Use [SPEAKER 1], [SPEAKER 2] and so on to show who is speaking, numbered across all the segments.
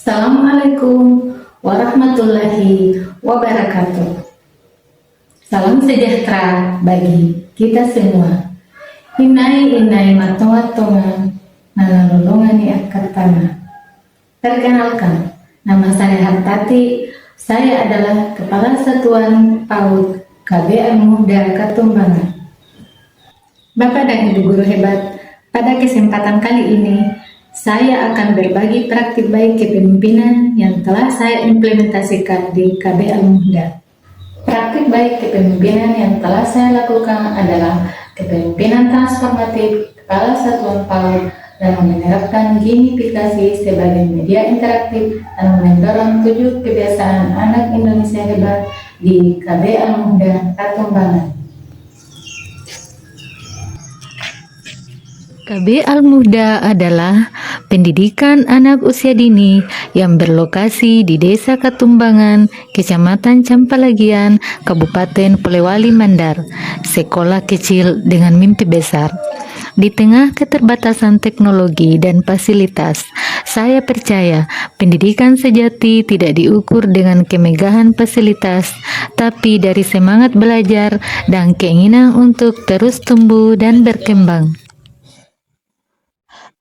[SPEAKER 1] Assalamualaikum warahmatullahi wabarakatuh. Salam sejahtera bagi kita semua. Inai matoa tonga nana lolongan akat tanah. Perkenalkan, nama saya Hartati. Saya adalah Kepala Satuan PAUD KBL Muda Katumbangan. Bapak dan Ibu guru hebat, pada kesempatan kali ini saya akan berbagi praktik baik kepemimpinan yang telah saya implementasikan di KBL Muda. Praktik baik kepemimpinan yang telah saya lakukan adalah kepemimpinan transformatif Kepala Satuan PAUD dalam menerapkan gamifikasi sebagai media interaktif dan mendorong 7 kebiasaan anak Indonesia hebat di KBL Muda Katumbangan.
[SPEAKER 2] KBL Muda adalah pendidikan anak usia dini yang berlokasi di Desa Katumbangan, Kecamatan Campalagian, Kabupaten Polewali Mandar, sekolah kecil dengan mimpi besar. Di tengah keterbatasan teknologi dan fasilitas, saya percaya pendidikan sejati tidak diukur dengan kemegahan fasilitas, tapi dari semangat belajar dan keinginan untuk terus tumbuh dan berkembang.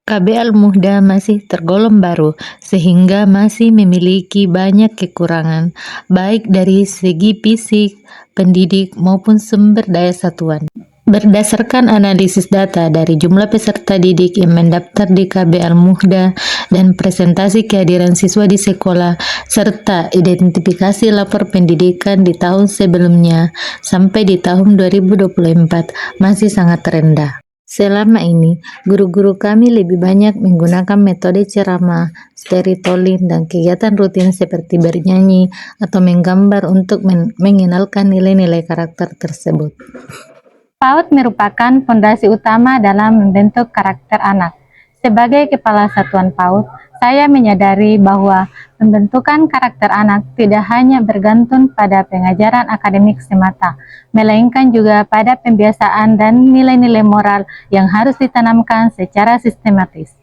[SPEAKER 2] KBL Muda masih tergolong baru, sehingga masih memiliki banyak kekurangan, baik dari segi fisik, pendidik, maupun sumber daya satuan. Berdasarkan analisis data dari jumlah peserta didik yang mendaftar di KBL Muda dan presentasi kehadiran siswa di sekolah, serta identifikasi lapor pendidikan di tahun sebelumnya sampai di tahun 2024 masih sangat rendah. Selama ini, guru-guru kami lebih banyak menggunakan metode ceramah, storytelling, dan kegiatan rutin seperti bernyanyi atau menggambar untuk mengenalkan nilai-nilai karakter tersebut.
[SPEAKER 3] PAUD merupakan fondasi utama dalam membentuk karakter anak. Sebagai Kepala Satuan PAUD, saya menyadari bahwa pembentukan karakter anak tidak hanya bergantung pada pengajaran akademik semata, melainkan juga pada pembiasaan dan nilai-nilai moral yang harus ditanamkan secara sistematis.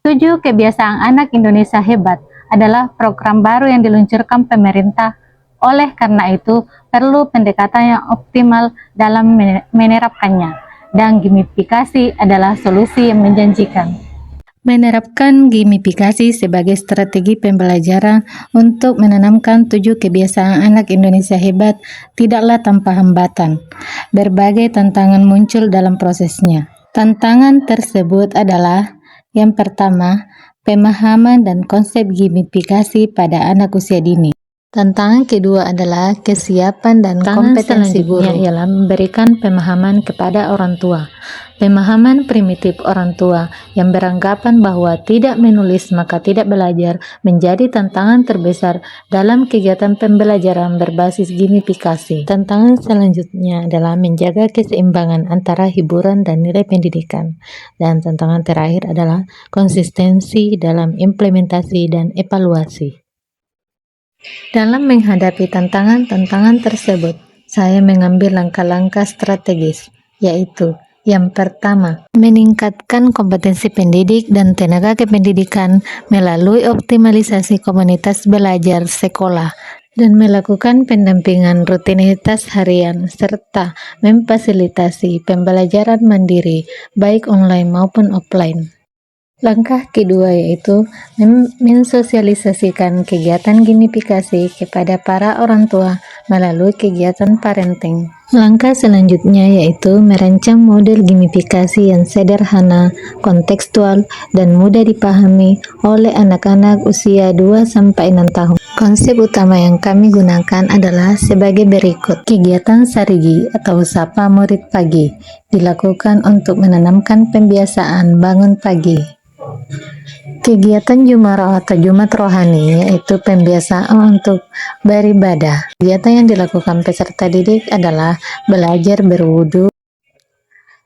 [SPEAKER 3] 7 Kebiasaan Anak Indonesia Hebat adalah program baru yang diluncurkan pemerintah. Oleh karena itu, perlu pendekatan yang optimal dalam menerapkannya, dan gamifikasi adalah solusi yang menjanjikan.
[SPEAKER 2] Menerapkan gamifikasi sebagai strategi pembelajaran untuk menanamkan 7 kebiasaan anak Indonesia hebat tidaklah tanpa hambatan. Berbagai tantangan muncul dalam prosesnya. Tantangan tersebut adalah yang pertama, pemahaman dan konsep gamifikasi pada anak usia dini. Tantangan kedua adalah kesiapan dan kompetensi guru, ialah memberikan pemahaman kepada orang tua. Pemahaman primitif orang tua yang beranggapan bahwa tidak menulis maka tidak belajar menjadi tantangan terbesar dalam kegiatan pembelajaran berbasis gamifikasi. Tantangan selanjutnya adalah menjaga keseimbangan antara hiburan dan nilai pendidikan. Dan tantangan terakhir adalah konsistensi dalam implementasi dan evaluasi. Dalam menghadapi tantangan-tantangan tersebut, saya mengambil langkah-langkah strategis, yaitu yang pertama, meningkatkan kompetensi pendidik dan tenaga kependidikan melalui optimalisasi komunitas belajar sekolah dan melakukan pendampingan rutinitas harian serta memfasilitasi pembelajaran mandiri baik online maupun offline. Langkah kedua yaitu mensosialisasikan kegiatan gamifikasi kepada para orang tua melalui kegiatan parenting. Langkah selanjutnya yaitu merancang model gamifikasi yang sederhana, kontekstual, dan mudah dipahami oleh anak-anak usia 2-6 tahun. Konsep utama yang kami gunakan adalah sebagai berikut. Kegiatan sarigi atau sapa murid pagi dilakukan untuk menanamkan pembiasaan bangun pagi. Kegiatan Jumarah atau Jumat Rohani yaitu pembiasaan untuk beribadah. Kegiatan yang dilakukan peserta didik adalah belajar berwudu,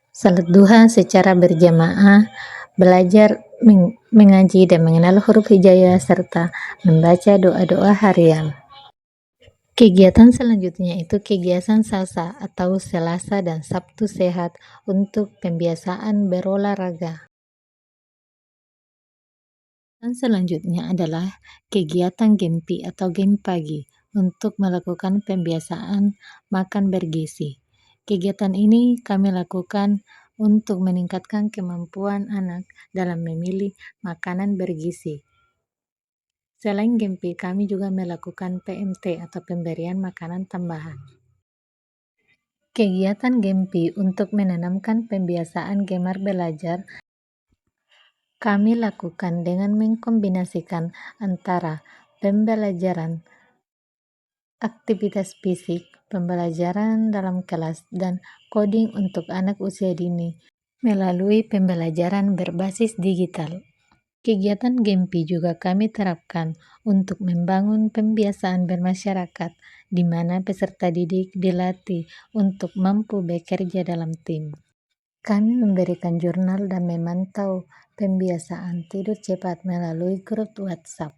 [SPEAKER 2] salat duha secara berjamaah, belajar mengaji dan mengenal huruf hijaiyah, serta membaca doa-doa harian. Kegiatan selanjutnya itu kegiatan Selasa atau Selasa dan Sabtu sehat untuk pembiasaan berolahraga. Dan selanjutnya adalah kegiatan Gempi atau Game Pagi untuk melakukan pembiasaan makan bergizi. Kegiatan ini kami lakukan untuk meningkatkan kemampuan anak dalam memilih makanan bergizi. Selain Gempi, kami juga melakukan PMT atau pemberian makanan tambahan. Kegiatan Gempi untuk menanamkan pembiasaan gemar belajar kami lakukan dengan mengkombinasikan antara pembelajaran aktivitas fisik, pembelajaran dalam kelas, dan coding untuk anak usia dini melalui pembelajaran berbasis digital. Kegiatan Gempi juga kami terapkan untuk membangun pembiasaan bermasyarakat, di mana peserta didik dilatih untuk mampu bekerja dalam tim. Kami memberikan jurnal dan memantau pembiasaan tidur cepat melalui grup WhatsApp.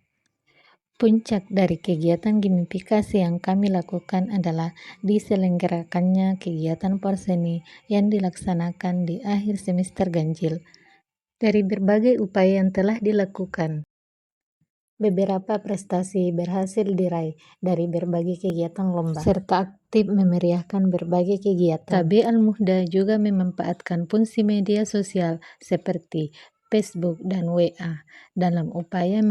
[SPEAKER 2] Puncak dari kegiatan gamifikasi yang kami lakukan adalah diselenggarakannya kegiatan porseni yang dilaksanakan di akhir semester ganjil. Dari berbagai upaya yang telah dilakukan, beberapa prestasi berhasil diraih dari berbagai kegiatan lomba, serta aktif memeriahkan berbagai kegiatan. KB Al-Muhda juga memanfaatkan fungsi media sosial seperti Facebook dan WA dalam upaya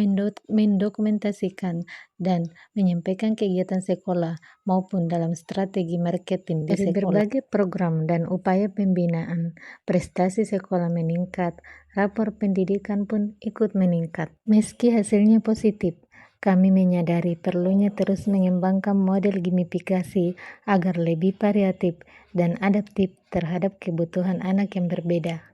[SPEAKER 2] mendokumentasikan dan menyampaikan kegiatan sekolah maupun dalam strategi marketing di sekolah. Dari berbagai program dan upaya pembinaan, prestasi sekolah meningkat, rapor pendidikan pun ikut meningkat. Meski hasilnya positif, kami menyadari perlunya terus mengembangkan model gamifikasi agar lebih variatif dan adaptif terhadap kebutuhan anak yang berbeda.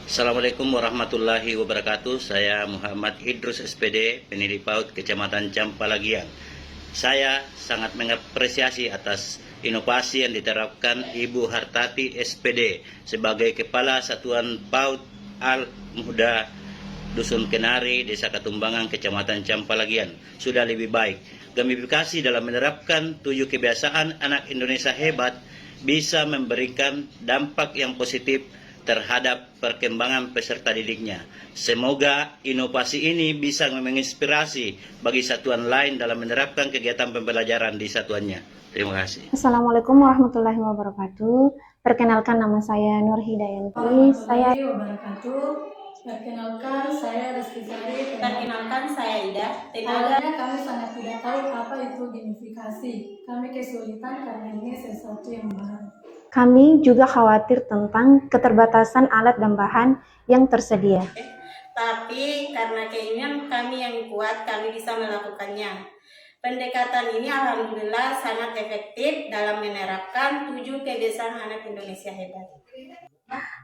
[SPEAKER 4] Assalamualaikum warahmatullahi wabarakatuh. Saya Muhammad Idrus SPD, pendidik PAUD Kecamatan Campalagian. Saya sangat mengapresiasi atas inovasi yang diterapkan Ibu Hartati SPD sebagai Kepala Satuan PAUD Al-Muhda Dusun Kenari, Desa Katumbangan, Kecamatan Campalagian. Sudah lebih baik. Gamifikasi dalam menerapkan 7 kebiasaan anak Indonesia hebat bisa memberikan dampak yang positif terhadap perkembangan peserta didiknya. Semoga inovasi ini bisa menginspirasi bagi satuan lain dalam menerapkan kegiatan pembelajaran di satuannya. Terima kasih.
[SPEAKER 5] Assalamualaikum warahmatullahi wabarakatuh. Perkenalkan, nama saya Nur Hidayanti.
[SPEAKER 1] Perkenalkan, saya Rizky Sari.
[SPEAKER 6] Perkenalkan, saya Ida.
[SPEAKER 1] Awalnya kami sangat tidak tahu apa itu gamifikasi. Kami kesulitan karena ini sesuatu yang baru.
[SPEAKER 5] Kami juga khawatir tentang keterbatasan alat dan bahan yang tersedia.
[SPEAKER 6] Tapi karena keinginan kami yang kuat, kami bisa melakukannya. Pendekatan ini alhamdulillah sangat efektif dalam menerapkan 7 kebiasaan anak Indonesia hebat.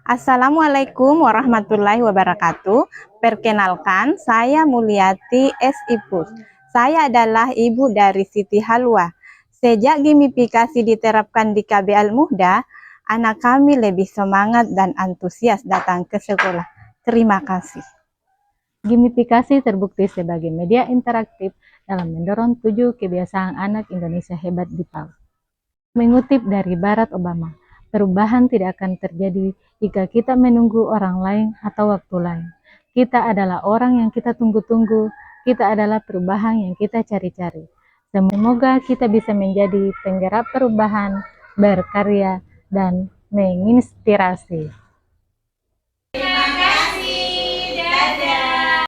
[SPEAKER 7] Assalamualaikum warahmatullahi wabarakatuh. Perkenalkan, saya Mulyati S. Ipus. Saya adalah ibu dari Siti Halwa. Sejak gamifikasi diterapkan di KB Al-Muhda, anak kami lebih semangat dan antusias datang ke sekolah. Terima kasih.
[SPEAKER 3] Gamifikasi terbukti sebagai media interaktif dalam mendorong 7 kebiasaan anak Indonesia hebat di PAUD. Mengutip dari Barack Obama, perubahan tidak akan terjadi jika kita menunggu orang lain atau waktu lain. Kita adalah orang yang kita tunggu-tunggu, kita adalah perubahan yang kita cari-cari. Semoga kita bisa menjadi penggerak perubahan, berkarya, dan menginspirasi.